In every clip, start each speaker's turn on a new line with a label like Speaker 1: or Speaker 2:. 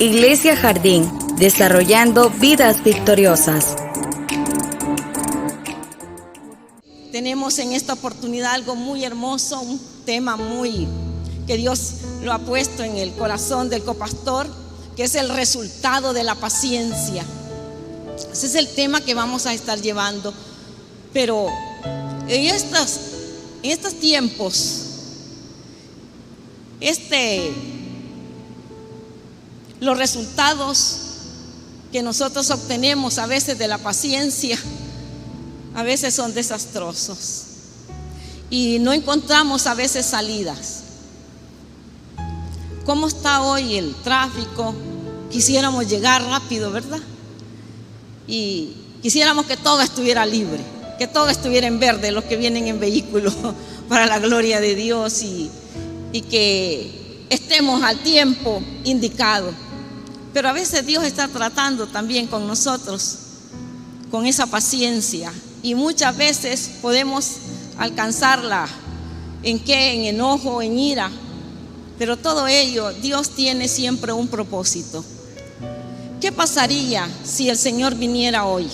Speaker 1: Iglesia Jardín, desarrollando vidas victoriosas.
Speaker 2: Tenemos en esta oportunidad algo muy hermoso, un tema que Dios lo ha puesto en el corazón del copastor, que es el resultado de la paciencia. Ese es el tema que vamos a estar llevando. Pero en estos tiempos, los resultados que nosotros obtenemos a veces de la paciencia, a veces son desastrosos y no encontramos a veces salidas. ¿Cómo está hoy el tráfico? Quisiéramos llegar rápido, ¿verdad? Y quisiéramos que todo estuviera libre, que todo estuviera en verde, los que vienen en vehículo, para la gloria de Dios, y que estemos al tiempo indicado. Pero a veces Dios está tratando también con nosotros, con esa paciencia, y muchas veces podemos alcanzarla en enojo, en ira, pero todo ello, Dios tiene siempre un propósito. ¿Qué pasaría si el Señor viniera hoy?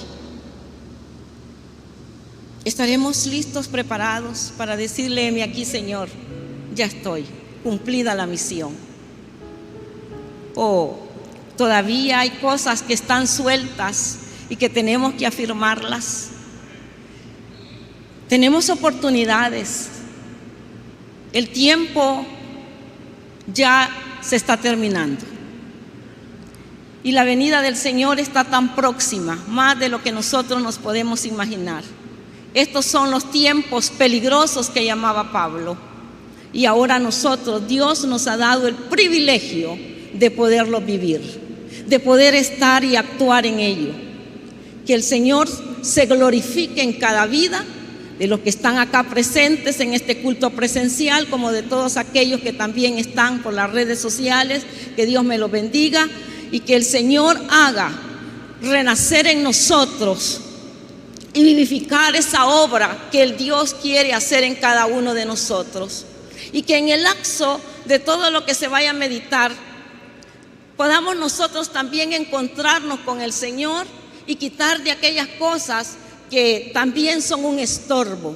Speaker 2: ¿Estaremos listos, preparados para decirle: heme aquí, Señor, ya estoy, cumplida la misión? ¿O todavía hay cosas que están sueltas y que tenemos que afirmarlas? Tenemos oportunidades. El tiempo ya se está terminando y la venida del Señor está tan próxima, más de lo que nosotros nos podemos imaginar. Estos son los tiempos peligrosos que llamaba Pablo, y ahora nosotros, Dios nos ha dado el privilegio de poderlos vivir, de poder estar y actuar en ello. Que el Señor se glorifique en cada vida de los que están acá presentes en este culto presencial, como de todos aquellos que también están por las redes sociales. Que Dios me los bendiga y que el Señor haga renacer en nosotros y vivificar esa obra que el Dios quiere hacer en cada uno de nosotros, y que en el lapso de todo lo que se vaya a meditar podamos nosotros también encontrarnos con el Señor y quitar de aquellas cosas que también son un estorbo.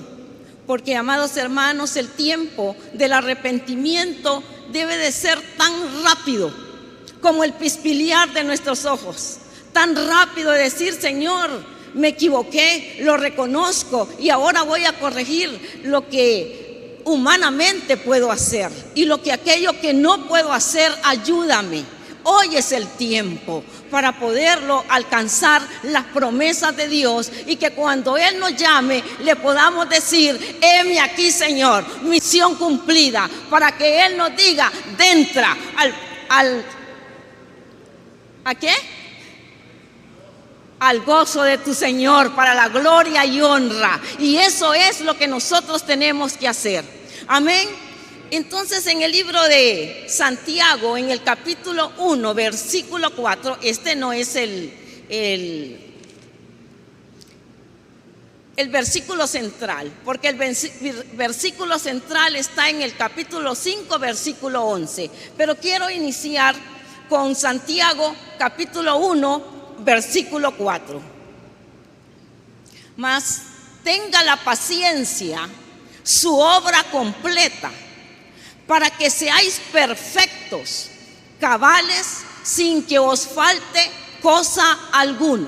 Speaker 2: Porque, amados hermanos, el tiempo del arrepentimiento debe de ser tan rápido como el pispilear de nuestros ojos, tan rápido de decir: Señor, me equivoqué, lo reconozco y ahora voy a corregir lo que humanamente puedo hacer, y aquello que no puedo hacer, ayúdame. Hoy es el tiempo para poderlo alcanzar, las promesas de Dios, y que cuando Él nos llame le podamos decir: heme aquí, Señor, misión cumplida, para que Él nos diga: entra ¿a qué? Al gozo de tu Señor, para la gloria y honra. Y eso es lo que nosotros tenemos que hacer. Amén. Entonces, en el libro de Santiago, en el capítulo 1, versículo 4, este no es el versículo central, porque el versículo central está en el capítulo 5, versículo 11. Pero quiero iniciar con Santiago, capítulo 1, versículo 4. Mas tenga la paciencia su obra completa, para que seáis perfectos, cabales, sin que os falte cosa alguna.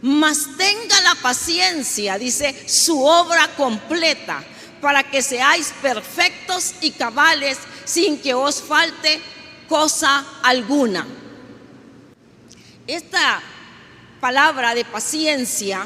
Speaker 2: Mas tenga la paciencia, dice, su obra completa, para que seáis perfectos y cabales, sin que os falte cosa alguna. Esta palabra de paciencia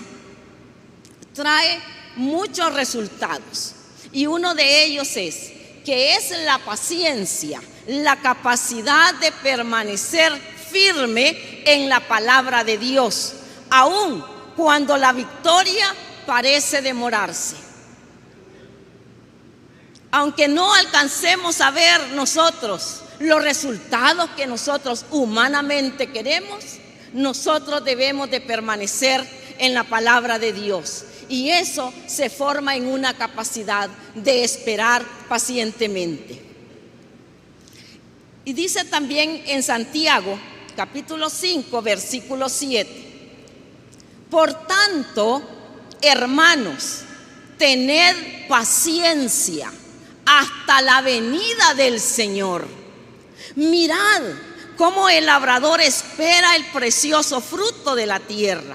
Speaker 2: trae muchos resultados, y uno de ellos es que es la paciencia, la capacidad de permanecer firme en la palabra de Dios, aun cuando la victoria parece demorarse. Aunque no alcancemos a ver nosotros los resultados que nosotros humanamente queremos, nosotros debemos de permanecer en la palabra de Dios. Y eso se forma en una capacidad de esperar pacientemente. Y dice también en Santiago, capítulo 5, versículo 7. Por tanto, hermanos, tened paciencia hasta la venida del Señor. Mirad cómo el labrador espera el precioso fruto de la tierra,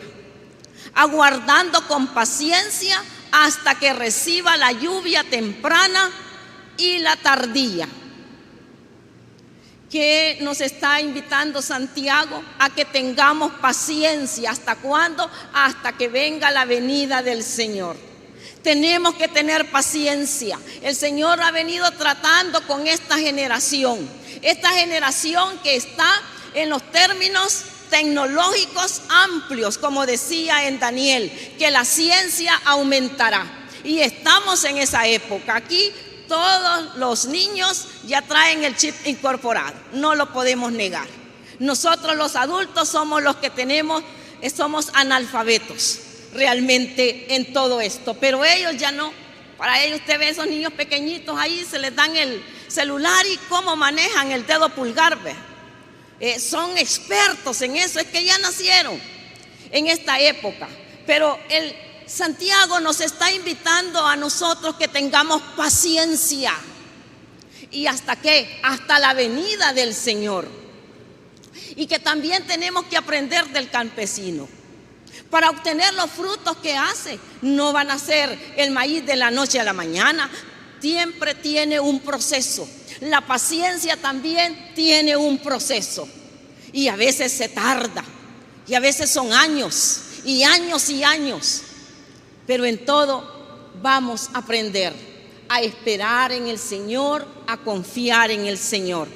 Speaker 2: aguardando con paciencia hasta que reciba la lluvia temprana y la tardía. Que nos está invitando Santiago a que tengamos paciencia. ¿Hasta cuándo? Hasta que venga la venida del Señor. Tenemos que tener paciencia. El Señor ha venido tratando con esta generación que está en los términos tecnológicos amplios, como decía en Daniel, que la ciencia aumentará. Y estamos en esa época. Aquí todos los niños ya traen el chip incorporado, no lo podemos negar. Nosotros los adultos somos los que somos analfabetos realmente en todo esto, pero ellos ya no. Para ellos usted ve esos niños pequeñitos ahí, se les dan el celular y cómo manejan el dedo pulgar, son expertos en eso, es que ya nacieron en esta época. Pero Santiago nos está invitando a nosotros que tengamos paciencia. ¿Y hasta qué? Hasta la venida del Señor. Y que también tenemos que aprender del campesino. Para obtener los frutos que hace, no van a ser el maíz de la noche a la mañana. Siempre tiene un proceso. La paciencia también tiene un proceso. Y a veces se tarda. Y a veces son años y años y años. Pero en todo vamos a aprender a esperar en el Señor, a confiar en el Señor.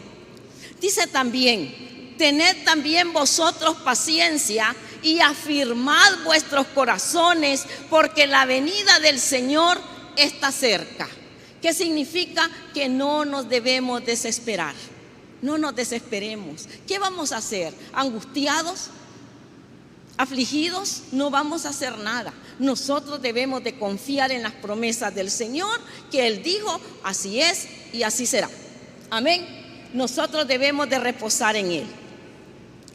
Speaker 2: Dice también, tened también vosotros paciencia y afirmad vuestros corazones, porque la venida del Señor está cerca. ¿Qué significa? Que no nos debemos desesperar. No nos desesperemos. ¿Qué vamos a hacer? ¿Angustiados? ¿Afligidos? No vamos a hacer nada. Nosotros debemos de confiar en las promesas del Señor, que Él dijo, así es y así será. Amén. Nosotros debemos de reposar en Él.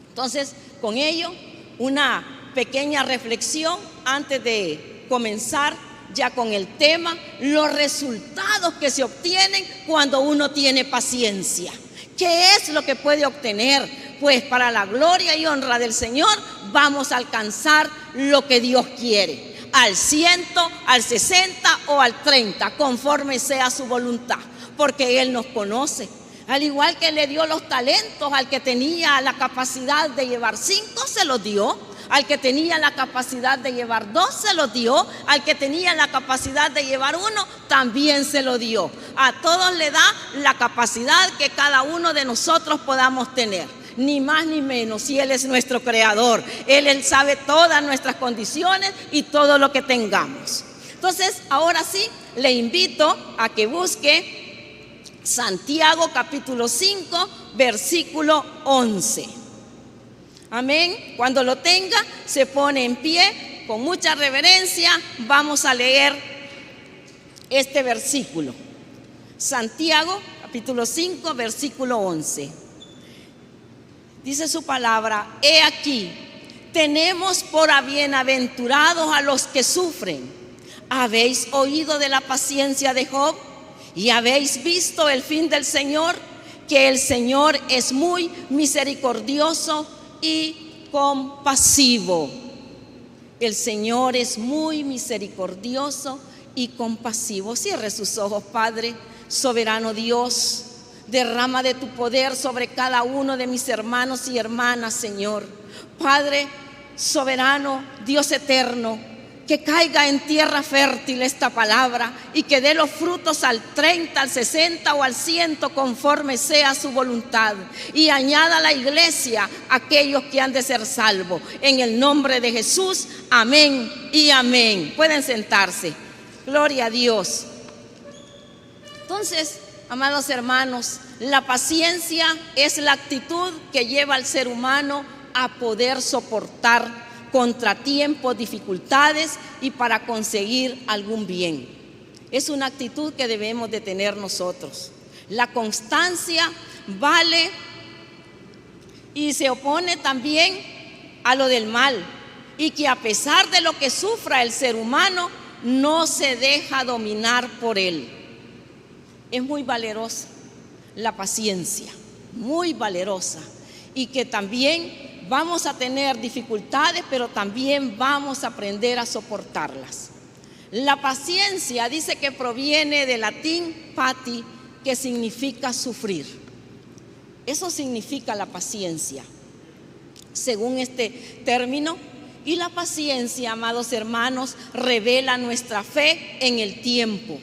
Speaker 2: Entonces, con ello, una pequeña reflexión antes de comenzar ya con el tema, los resultados que se obtienen cuando uno tiene paciencia. ¿Qué es lo que puede obtener? Pues para la gloria y honra del Señor vamos a alcanzar lo que Dios quiere, al 100, al 60 o al 30, conforme sea su voluntad, porque Él nos conoce. Al igual que le dio los talentos al que tenía la capacidad de llevar 5, se los dio. Al que tenía la capacidad de llevar 2, se los dio. Al que tenía la capacidad de llevar 1, también se lo dio. A todos le da la capacidad que cada uno de nosotros podamos tener, ni más ni menos. Y Él es nuestro creador. Él sabe todas nuestras condiciones y todo lo que tengamos. Entonces, ahora sí, le invito a que busque Santiago capítulo 5, versículo 11. Amén. Cuando lo tenga, se pone en pie con mucha reverencia. Vamos a leer este versículo. Santiago capítulo 5, versículo 11. Dice su palabra: he aquí, tenemos por bienaventurados a los que sufren. ¿Habéis oído de la paciencia de Job? ¿Y habéis visto el fin del Señor? Que el Señor es muy misericordioso y compasivo. El Señor es muy misericordioso y compasivo. Cierre sus ojos, Padre, soberano Dios. Derrama de tu poder sobre cada uno de mis hermanos y hermanas, Señor. Padre soberano, Dios eterno, que caiga en tierra fértil esta palabra y que dé los frutos al 30, al 60 o al 100 conforme sea su voluntad, y añada a la iglesia aquellos que han de ser salvos. En el nombre de Jesús, amén y amén. Pueden sentarse. Gloria a Dios. Entonces, amados hermanos, la paciencia es la actitud que lleva al ser humano a poder soportar contratiempos, dificultades y para conseguir algún bien. Es una actitud que debemos de tener nosotros. La constancia vale y se opone también a lo del mal, y que a pesar de lo que sufra el ser humano, no se deja dominar por él. Es muy valerosa la paciencia, muy valerosa, y que también vamos a tener dificultades, pero también vamos a aprender a soportarlas. La paciencia dice que proviene del latín pati, que significa sufrir. Eso significa la paciencia, según este término. Y la paciencia, amados hermanos, revela nuestra fe en el tiempo.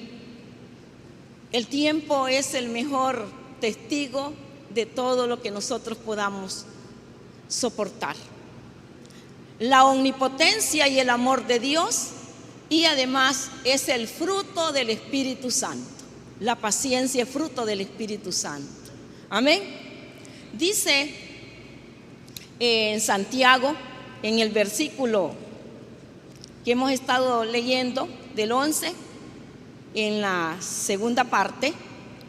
Speaker 2: El tiempo es el mejor testigo de todo lo que nosotros podamos soportar. La omnipotencia y el amor de Dios, y además es el fruto del Espíritu Santo. La paciencia es fruto del Espíritu Santo. Amén. Dice en Santiago, en el versículo que hemos estado leyendo, del 11, en la segunda parte,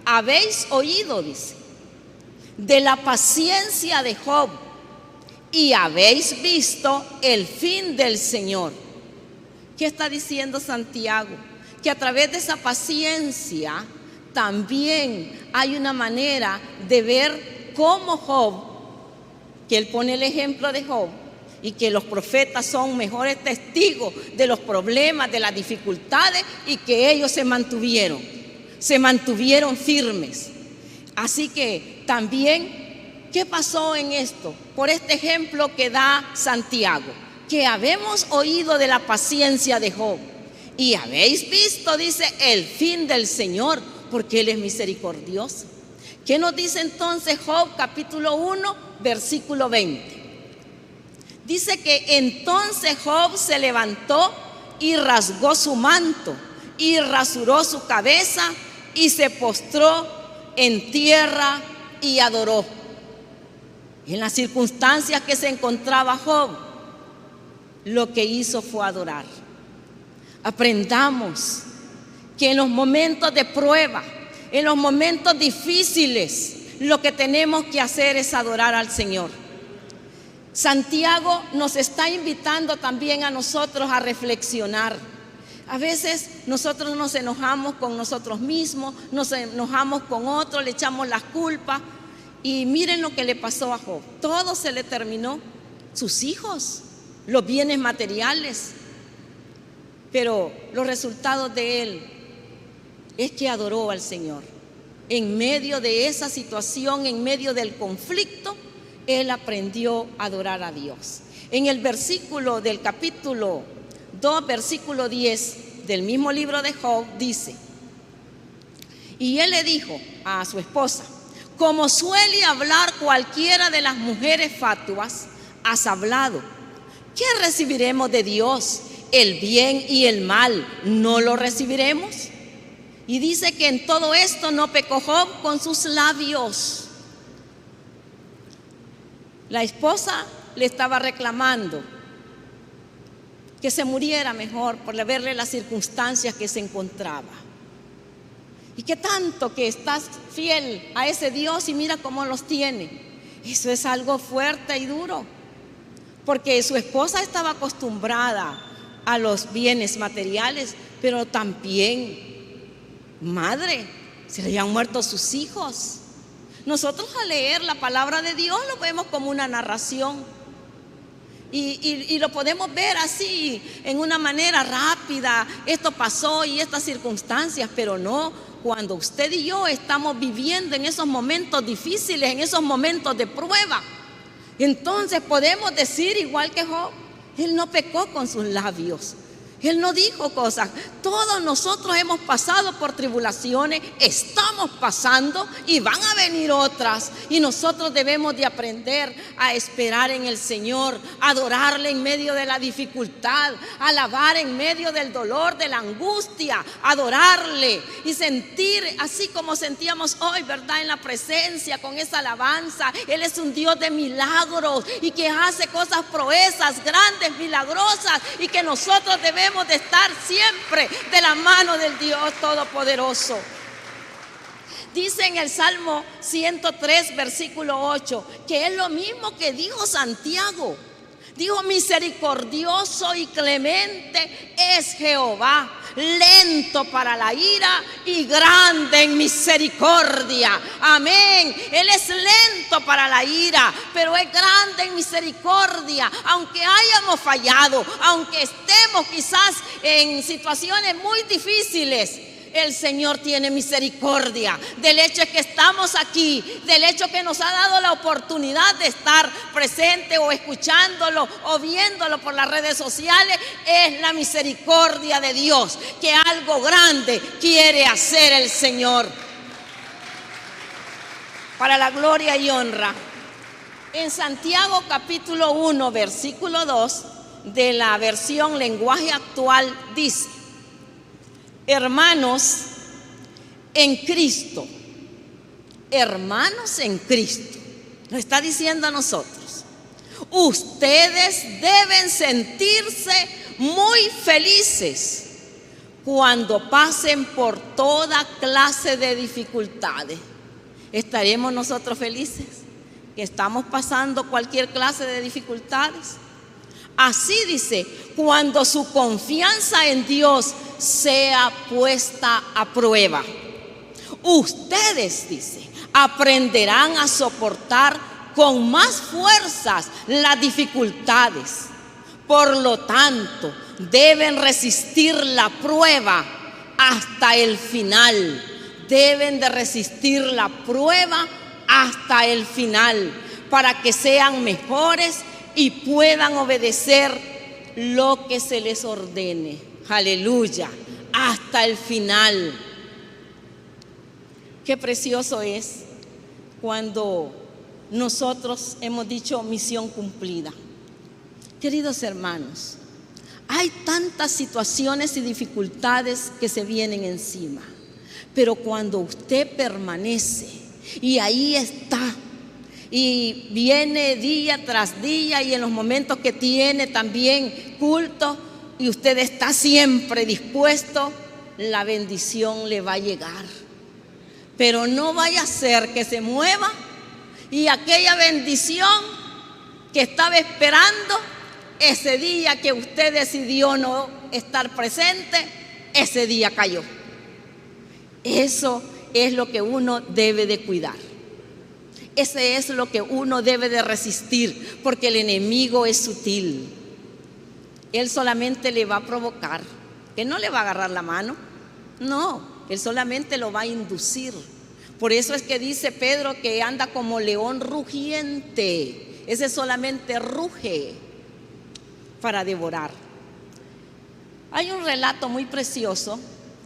Speaker 2: habéis oído, dice, de la paciencia de Job, y habéis visto el fin del Señor. ¿Qué está diciendo Santiago? Que a través de esa paciencia también hay una manera de ver cómo Job, que él pone el ejemplo de Job, y que los profetas son mejores testigos de los problemas, de las dificultades, y que ellos se mantuvieron firmes. Así que también, ¿qué pasó en esto? Por este ejemplo que da Santiago, que habemos oído de la paciencia de Job, y habéis visto, dice, el fin del Señor, porque Él es misericordioso. ¿Qué nos dice entonces Job capítulo 1, versículo 20? Dice que entonces Job se levantó y rasgó su manto y rasuró su cabeza y se postró en tierra y adoró. En las circunstancias que se encontraba Job, lo que hizo fue adorar. Aprendamos que en los momentos de prueba, en los momentos difíciles, lo que tenemos que hacer es adorar al Señor. Santiago nos está invitando también a nosotros a reflexionar. A veces nosotros nos enojamos con nosotros mismos, nos enojamos con otros, le echamos las culpas. Y miren lo que le pasó a Job. Todo se le terminó, sus hijos, los bienes materiales. Pero los resultados de él es que adoró al Señor. En medio de esa situación, en medio del conflicto, él aprendió a adorar a Dios. En el versículo del capítulo 2, versículo 10 del mismo libro de Job, dice: y él le dijo a su esposa: como suele hablar cualquiera de las mujeres fatuas, has hablado. ¿Qué recibiremos de Dios? El bien y el mal, ¿no lo recibiremos? Y dice que en todo esto no pecó Job con sus labios. La esposa le estaba reclamando que se muriera mejor por verle las circunstancias que se encontraba. Y que tanto que estás fiel a ese Dios y mira cómo los tiene. Eso es algo fuerte y duro, porque su esposa estaba acostumbrada a los bienes materiales, pero también, madre, se le habían muerto sus hijos. Nosotros al leer la palabra de Dios lo vemos como una narración y lo podemos ver así en una manera rápida. Esto pasó y estas circunstancias, pero no, cuando usted y yo estamos viviendo en esos momentos difíciles, en esos momentos de prueba, entonces podemos decir igual que Job, él no pecó con sus labios. Él no dijo cosas. Todos nosotros hemos pasado por tribulaciones, estamos pasando y van a venir otras. Y nosotros debemos de aprender a esperar en el Señor, adorarle en medio de la dificultad, alabar en medio del dolor, de la angustia, adorarle y sentir así como sentíamos hoy, ¿verdad? En la presencia, con esa alabanza. Él es un Dios de milagros y que hace cosas proezas, grandes, milagrosas, y que nosotros debemos de estar siempre de la mano del Dios Todopoderoso. Dice en el Salmo 103, versículo 8, que es lo mismo que dijo Santiago. Dijo: misericordioso y clemente es Jehová, lento para la ira y grande en misericordia. Amén. Él es lento para la ira, pero es grande en misericordia. Aunque hayamos fallado, aunque estemos quizás en situaciones muy difíciles, el Señor tiene misericordia del hecho que estamos aquí, del hecho que nos ha dado la oportunidad de estar presente o escuchándolo o viéndolo por las redes sociales. Es la misericordia de Dios, que algo grande quiere hacer el Señor para la gloria y honra. En Santiago capítulo 1, versículo 2 de la versión Lenguaje Actual dice: hermanos en Cristo, hermanos en Cristo, nos está diciendo a nosotros, ustedes deben sentirse muy felices cuando pasen por toda clase de dificultades. ¿Estaremos nosotros felices que estamos pasando cualquier clase de dificultades? Así dice, cuando su confianza en Dios sea puesta a prueba. Ustedes, dice, aprenderán a soportar con más fuerzas las dificultades. Por lo tanto, deben resistir la prueba hasta el final. Deben de resistir la prueba hasta el final para que sean mejores y puedan obedecer lo que se les ordene. Aleluya, hasta el final. Qué precioso es cuando nosotros hemos dicho misión cumplida. Queridos hermanos, hay tantas situaciones y dificultades que se vienen encima, pero cuando usted permanece y ahí está, y viene día tras día, y en los momentos que tiene también culto, y usted está siempre dispuesto, la bendición le va a llegar. Pero no vaya a ser que se mueva y aquella bendición que estaba esperando ese día que usted decidió no estar presente, ese día cayó. Eso es lo que uno debe de cuidar. Ese es lo que uno debe de resistir, porque el enemigo es sutil. Él solamente le va a provocar, que no le va a agarrar la mano, no, él solamente lo va a inducir. Por eso es que dice Pedro que anda como león rugiente. Ese solamente ruge para devorar. Hay un relato muy precioso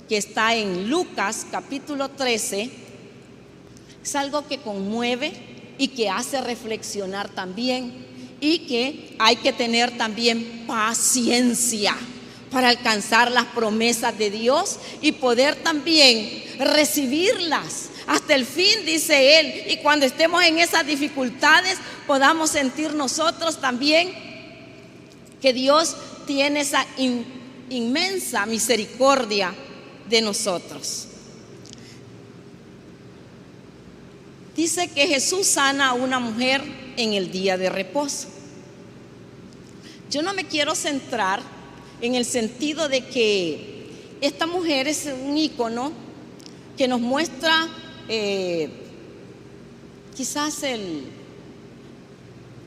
Speaker 2: que está en Lucas capítulo 13. Es algo que conmueve y que hace reflexionar también, y que hay que tener también paciencia para alcanzar las promesas de Dios y poder también recibirlas hasta el fin, dice él. Y cuando estemos en esas dificultades, podamos sentir nosotros también que Dios tiene esa inmensa misericordia de nosotros. Dice que Jesús sana a una mujer en el día de reposo. Yo no me quiero centrar en el sentido de que esta mujer es un ícono que nos muestra quizás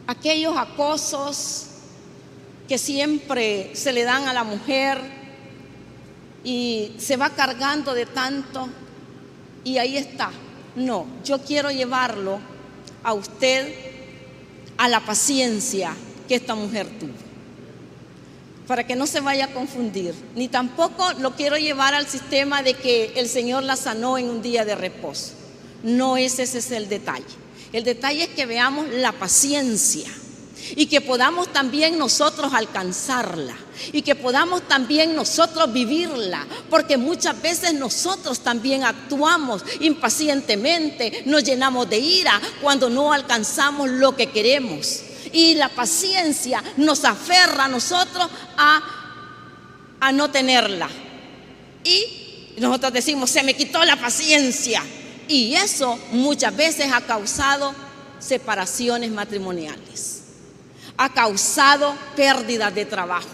Speaker 2: aquellos acosos que siempre se le dan a la mujer y se va cargando de tanto y ahí está. No, yo quiero llevarlo a usted a la paciencia que esta mujer tuvo, para que no se vaya a confundir, ni tampoco lo quiero llevar al sistema de que el Señor la sanó en un día de reposo. No, ese es el detalle. El detalle es que veamos la paciencia y que podamos también nosotros alcanzarla y que podamos también nosotros vivirla, porque muchas veces nosotros también actuamos impacientemente, nos llenamos de ira cuando no alcanzamos lo que queremos, y la paciencia nos aferra a nosotros a no tenerla, y nosotros decimos: se me quitó la paciencia, Y eso muchas veces ha causado separaciones matrimoniales, ha causado pérdidas de trabajo,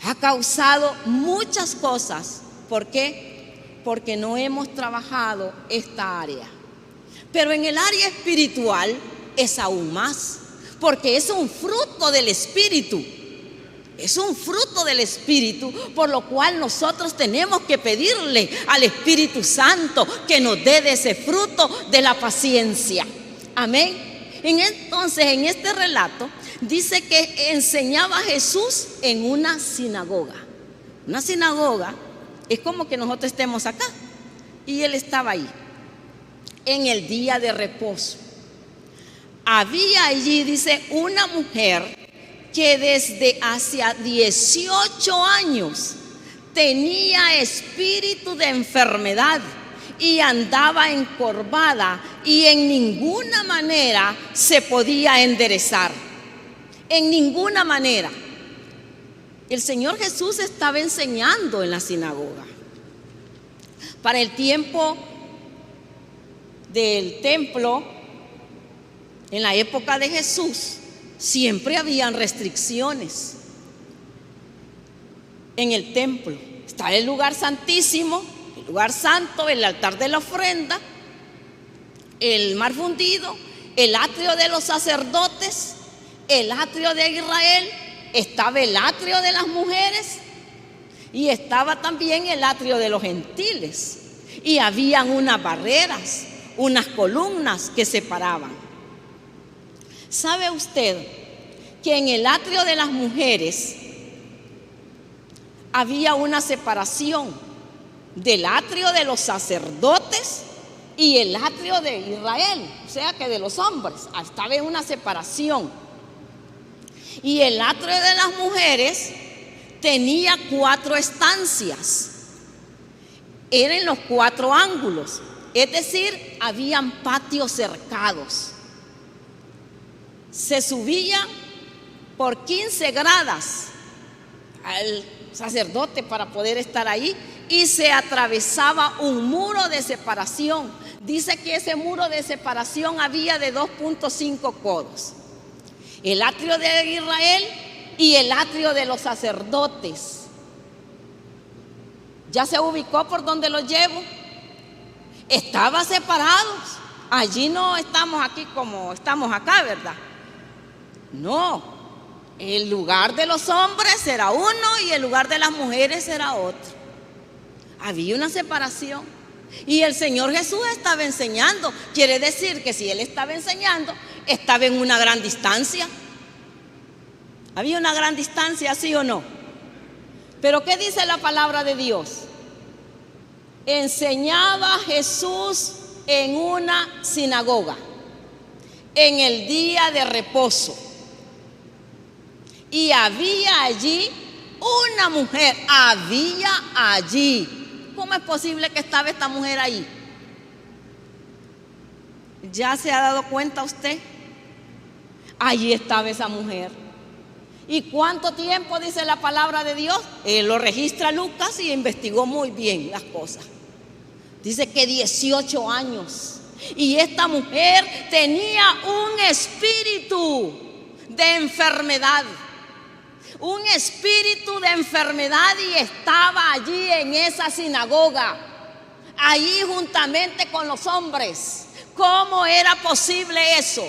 Speaker 2: ha causado muchas cosas. ¿Por qué? Porque no hemos trabajado esta área. Pero en el área espiritual es aún más, porque es un fruto del Espíritu. Es un fruto del Espíritu, por lo cual nosotros tenemos que pedirle al Espíritu Santo que nos dé de ese fruto de la paciencia. Amén. Entonces, en este relato dice que enseñaba Jesús en una sinagoga. Una sinagoga es como que nosotros estemos acá y él estaba ahí en el día de reposo. Había allí, dice, una mujer que desde hacia 18 años tenía espíritu de enfermedad y andaba encorvada y en ninguna manera se podía enderezar. En ninguna manera. El Señor Jesús estaba enseñando en la sinagoga. Para el tiempo del templo, en la época de Jesús, siempre habían restricciones en el templo. Está el lugar santísimo, el lugar santo, el altar de la ofrenda, el mar fundido, el atrio de los sacerdotes, el atrio de Israel, estaba el atrio de las mujeres y estaba también el atrio de los gentiles. Y habían unas barreras, unas columnas que separaban. ¿Sabe usted que en el atrio de las mujeres había una separación del atrio de los sacerdotes y el atrio de Israel? O sea que de los hombres estaba en una separación. Y el atrio de las mujeres tenía 4 estancias. Eran los 4 ángulos, es decir, habían patios cercados. Se subía por 15 gradas al sacerdote para poder estar ahí y se atravesaba un muro de separación. Dice que ese muro de separación había de 2.5 codos. El atrio de Israel y el atrio de los sacerdotes. ¿Ya se ubicó por donde lo llevo? Estaban separados. Allí no estamos aquí como estamos acá, ¿verdad? No, el lugar de los hombres era uno y el lugar de las mujeres era otro. Había una separación. Y el Señor Jesús estaba enseñando. Quiere decir que si Él estaba enseñando, estaba en una gran distancia. Había una gran distancia, ¿sí o no? Pero ¿qué dice la palabra de Dios? Enseñaba Jesús en una sinagoga, en el día de reposo. Y había allí una mujer, había allí. ¿Cómo es posible que estaba esta mujer ahí? ¿Ya se ha dado cuenta usted? Allí estaba esa mujer. ¿Y cuánto tiempo dice la palabra de Dios? Lo registra Lucas y investigó muy bien las cosas. Dice que 18 años. Y esta mujer tenía un espíritu de enfermedad. Un espíritu de enfermedad y estaba allí en esa sinagoga, allí juntamente con los hombres. ¿Cómo era posible eso?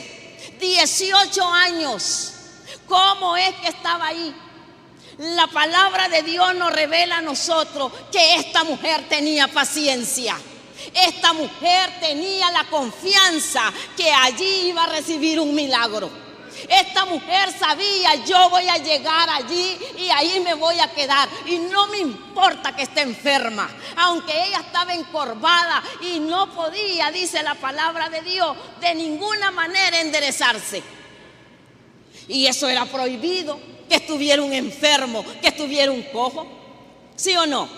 Speaker 2: 18 años. ¿Cómo es que estaba ahí? La palabra de Dios nos revela a nosotros que esta mujer tenía paciencia. Esta mujer tenía la confianza que allí iba a recibir un milagro. Esta mujer sabía, yo voy a llegar allí y ahí me voy a quedar. Y no me importa que esté enferma, aunque ella estaba encorvada y no podía, dice la palabra de Dios, de ninguna manera enderezarse. Y eso era prohibido, que estuviera un enfermo, que estuviera un cojo, ¿sí o no?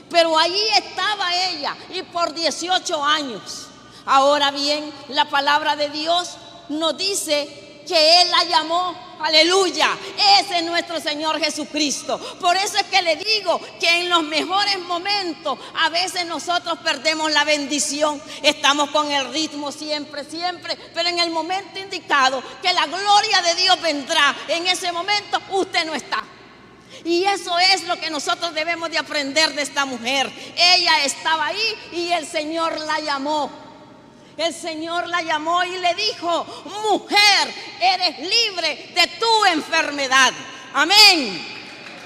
Speaker 2: Pero allí estaba ella y por 18 años. Ahora bien, la palabra de Dios nos dice que Él la llamó Aleluya, ese es nuestro Señor Jesucristo. Por eso es que le digo que en los mejores momentos a veces nosotros perdemos la bendición. Estamos con el ritmo siempre, pero en el momento indicado que la gloria de Dios vendrá, en ese momento usted no está. Y eso es lo que nosotros debemos de aprender de esta mujer. Ella estaba ahí y el Señor la llamó. El Señor la llamó y le dijo: mujer, eres libre de tu enfermedad. Amén.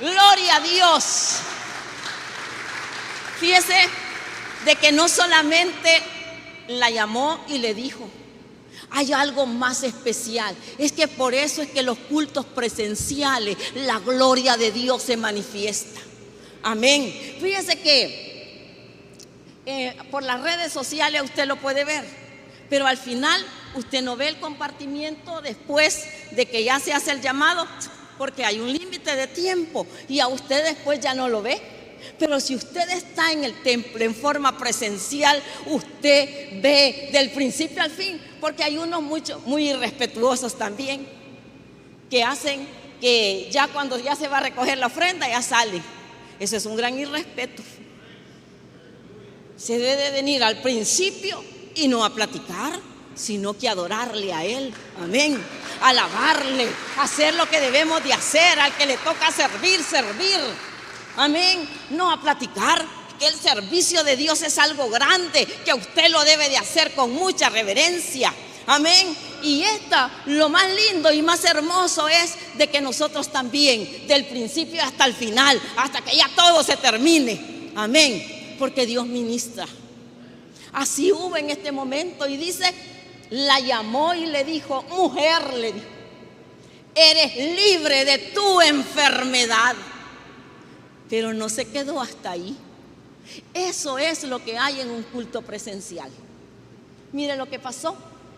Speaker 2: Gloria a Dios. Fíjese de que no solamente la llamó y le dijo, hay algo más especial. Es que por eso es que los cultos presenciales, la gloria de Dios se manifiesta. Amén. Fíjese que por las redes sociales usted lo puede ver, pero al final usted no ve el compartimiento después de que ya se hace el llamado, porque hay un límite de tiempo y a usted después ya no lo ve. Pero si usted está en el templo en forma presencial, usted ve del principio al fin, porque hay unos muy irrespetuosos también, que hacen que ya cuando ya se va a recoger la ofrenda ya sale. Eso es un gran irrespeto. Se debe de venir al principio y no a platicar, sino que adorarle a Él. Amén. Alabarle, hacer lo que debemos de hacer. Al que le toca servir. Amén. No a platicar, que el servicio de Dios es algo grande, que usted lo debe de hacer con mucha reverencia. Amén. Y lo más lindo y más hermoso es de que nosotros también, del principio hasta el final, hasta que ya todo se termine. Amén. Porque Dios ministra. Así hubo en este momento. Y dice, la llamó y le dijo, mujer, le dijo, eres libre de tu enfermedad. Pero no se quedó hasta ahí. Eso es lo que hay en un culto presencial. Mire lo que pasó.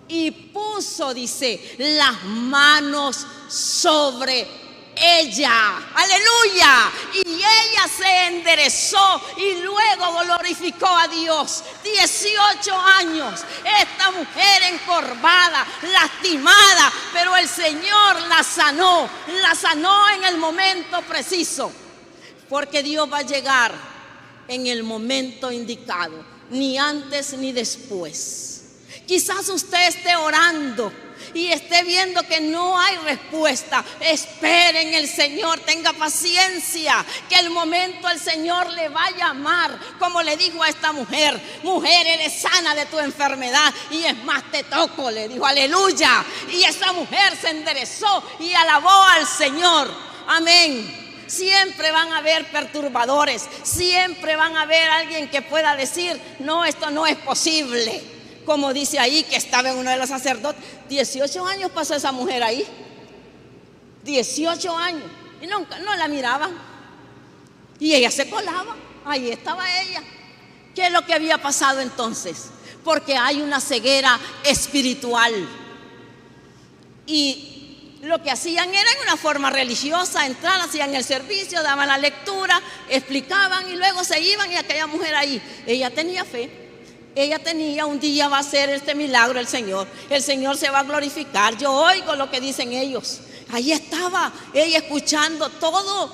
Speaker 2: Y puso, dice, las manos sobre ella. Aleluya. Y ella se enderezó y luego glorificó a Dios. 18 años. Esta mujer encorvada, lastimada, pero el Señor la sanó. La sanó en el momento preciso. Porque Dios va a llegar en el momento indicado, ni antes ni después. Quizás usted esté orando y esté viendo que no hay respuesta. Espere en el Señor, tenga paciencia, que el momento el Señor le va a llamar, como le dijo a esta mujer. Mujer, eres sana de tu enfermedad, y es más, te toco, le dijo. Aleluya. Y esa mujer se enderezó y alabó al Señor. Amén. Siempre van a haber perturbadores, siempre van a haber alguien que pueda decir, no, esto no es posible. Como dice ahí que estaba en uno de los sacerdotes. 18 años pasó esa mujer ahí. 18 años. Y no la miraban. Y ella se colaba. Ahí estaba ella. ¿Qué es lo que había pasado entonces? Porque hay una ceguera espiritual. Y lo que hacían era en una forma religiosa, entraban, hacían el servicio, daban la lectura, explicaban y luego se iban. Y aquella mujer ahí, ella tenía fe. Ella tenía, un día va a hacer este milagro el Señor se va a glorificar. Yo oigo lo que dicen ellos. Ahí estaba ella escuchando todo.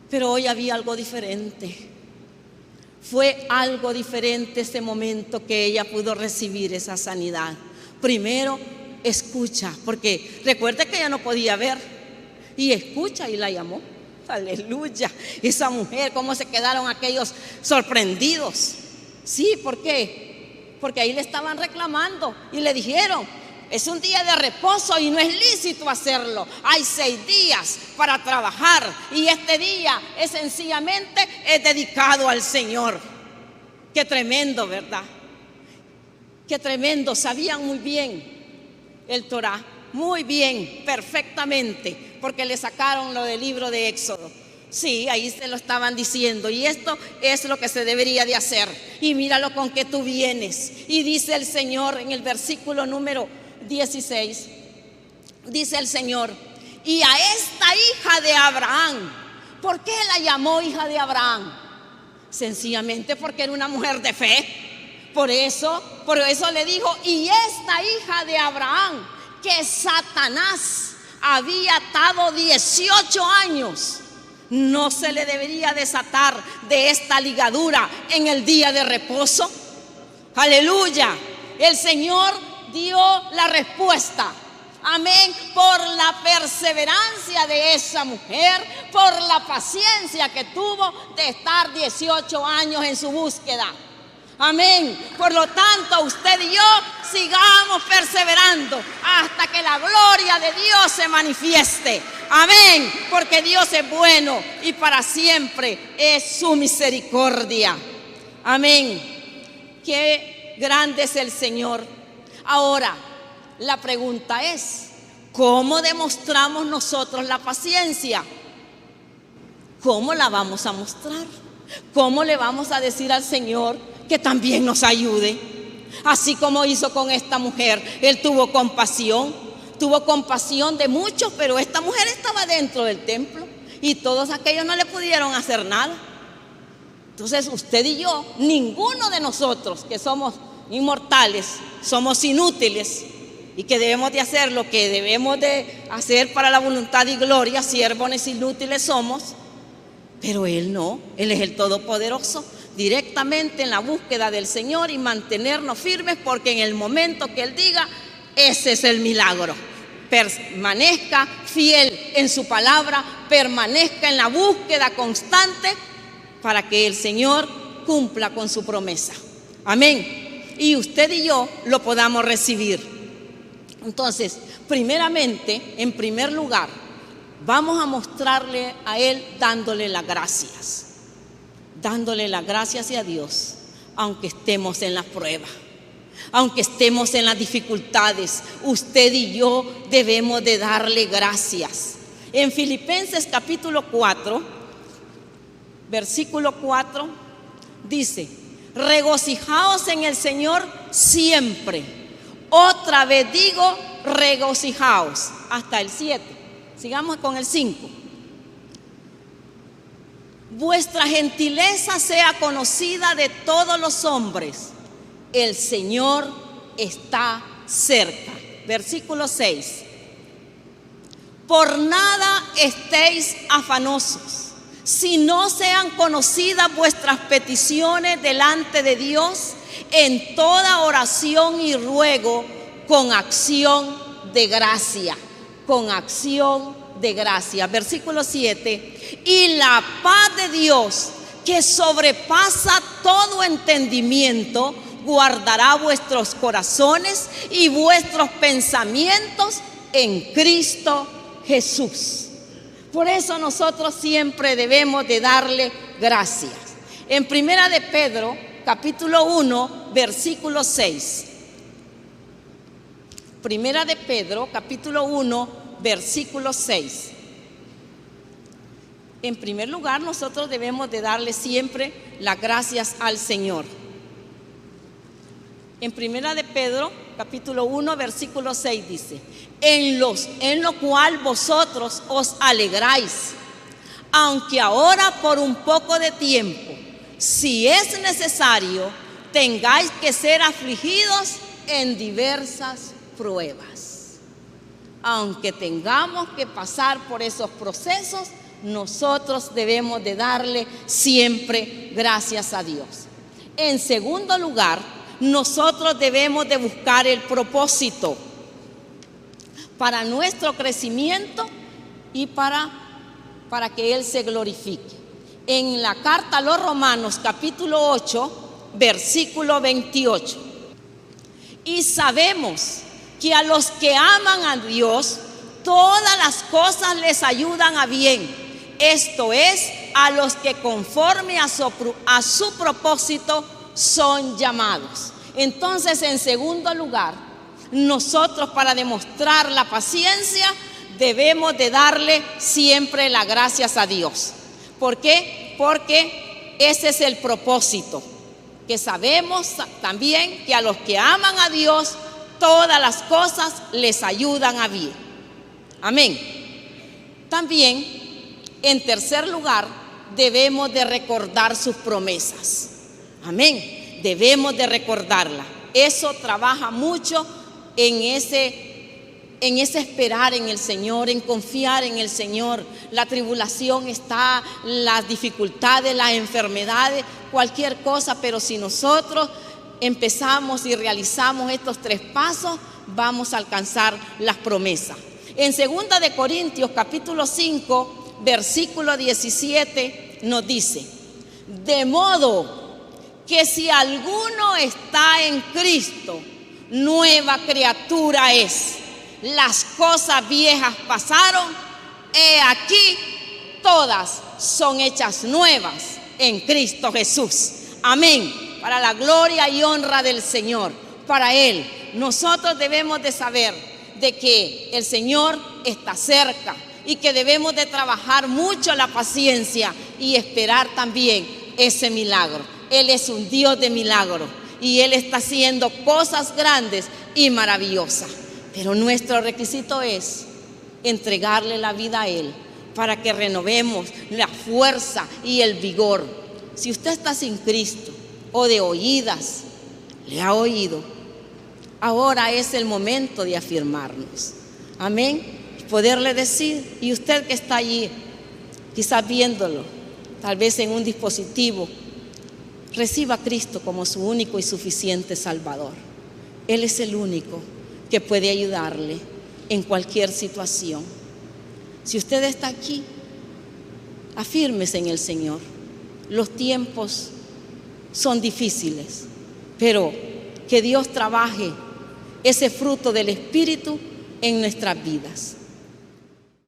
Speaker 2: Pero hoy había algo diferente. Fue algo diferente ese momento que ella pudo recibir esa sanidad. Primero, escucha, porque recuerde que ella no podía ver. Y escucha, y la llamó. Aleluya. Esa mujer, cómo se quedaron aquellos sorprendidos. Sí, ¿por qué? Porque ahí le estaban reclamando y le dijeron, es un día de reposo y no es lícito hacerlo. Hay 6 días para trabajar y este día es sencillamente dedicado al Señor. Qué tremendo, ¿verdad? Qué tremendo. Sabían muy bien el Torá, muy bien, perfectamente, porque le sacaron lo del libro de Éxodo. Sí, ahí se lo estaban diciendo. Y esto es lo que se debería de hacer. Y míralo con que tú vienes. Y dice el Señor en el versículo número 16. Dice el Señor, y a esta hija de Abraham. ¿Por qué la llamó hija de Abraham? Sencillamente porque era una mujer de fe. Por eso le dijo, y esta hija de Abraham, que Satanás había atado 18 años, ¿no se le debería desatar de esta ligadura en el día de reposo? Aleluya. El Señor dio la respuesta. Amén. Por la perseverancia de esa mujer, por la paciencia que tuvo de estar 18 años en su búsqueda. Amén. Por lo tanto, usted y yo sigamos perseverando hasta que la gloria de Dios se manifieste. Amén. Porque Dios es bueno y para siempre es su misericordia. Amén. Qué grande es el Señor. Ahora, la pregunta es, ¿cómo demostramos nosotros la paciencia? ¿Cómo la vamos a mostrar? ¿Cómo le vamos a decir al Señor que también nos ayude? Así como hizo con esta mujer, Él tuvo compasión de muchos, pero esta mujer estaba dentro del templo y todos aquellos no le pudieron hacer nada. Entonces usted y yo, ninguno de nosotros que somos inmortales, somos inútiles y que debemos de hacer lo que debemos de hacer para la voluntad y gloria, siervos inútiles somos, pero Él no, Él es el Todopoderoso, directamente en la búsqueda del Señor y mantenernos firmes, porque en el momento que Él diga, ese es el milagro. Permanezca fiel en su palabra, permanezca en la búsqueda constante para que el Señor cumpla con su promesa. Amén. Y usted y yo lo podamos recibir. Entonces, primeramente, en primer lugar, vamos a mostrarle a Él dándole las gracias. Dándole las gracias a Dios, aunque estemos en la prueba, aunque estemos en las dificultades, usted y yo debemos de darle gracias. En Filipenses capítulo 4, versículo 4, dice: regocijaos en el Señor siempre. Otra vez digo, regocijaos. Hasta el 7. Sigamos con el 5. Vuestra gentileza sea conocida de todos los hombres. El Señor está cerca. Versículo 6. Por nada estéis afanosos, si no sean conocidas vuestras peticiones delante de Dios en toda oración y ruego con acción de gracia. Con acción de gracia. Versículo 7. Y la paz de Dios, que sobrepasa todo entendimiento, guardará vuestros corazones y vuestros pensamientos en Cristo Jesús. Por eso nosotros siempre debemos de darle gracias. En Primera de Pedro, capítulo 1, versículo 6. Primera de Pedro, capítulo 1, versículo 6. En primer lugar, nosotros debemos de darle siempre las gracias al Señor. En Primera de Pedro, capítulo 1, versículo 6 dice: en lo cual vosotros os alegráis, aunque ahora por un poco de tiempo, si es necesario, tengáis que ser afligidos en diversas pruebas. Aunque tengamos que pasar por esos procesos, nosotros debemos de darle siempre gracias a Dios. En segundo lugar, nosotros debemos de buscar el propósito para nuestro crecimiento y para que Él se glorifique. En la carta a los Romanos, capítulo 8, versículo 28. Y sabemos que a los que aman a Dios, todas las cosas les ayudan a bien. Esto es, a los que conforme a su propósito son llamados. Entonces, en segundo lugar, nosotros para demostrar la paciencia debemos de darle siempre las gracias a Dios. ¿Por qué? Porque ese es el propósito, que sabemos también que a los que aman a Dios, todas las cosas les ayudan a bien. Amén. También, en tercer lugar, debemos de recordar sus promesas. Amén. Debemos de recordarla. Eso trabaja mucho en en ese esperar en el Señor, en confiar en el Señor. La tribulación está, las dificultades, las enfermedades, cualquier cosa, pero si nosotros empezamos y realizamos estos 3 pasos, vamos a alcanzar las promesas. En 2 de Corintios capítulo 5, versículo 17 nos dice: de modo que si alguno está en Cristo, nueva criatura es. Las cosas viejas pasaron, he aquí, todas son hechas nuevas en Cristo Jesús. Amén. Para la gloria y honra del Señor, para Él. Nosotros debemos de saber de que el Señor está cerca y que debemos de trabajar mucho la paciencia y esperar también ese milagro. Él es un Dios de milagros y Él está haciendo cosas grandes y maravillosas. Pero nuestro requisito es entregarle la vida a Él para que renovemos la fuerza y el vigor. Si usted está sin Cristo o de oídas, le ha oído, ahora es el momento de afirmarnos. Amén. Poderle decir, y usted que está allí, quizás viéndolo, tal vez en un dispositivo, reciba a Cristo como su único y suficiente Salvador. Él es el único que puede ayudarle en cualquier situación. Si usted está aquí, afírmese en el Señor. Los tiempos son difíciles, pero que Dios trabaje ese fruto del Espíritu en nuestras vidas.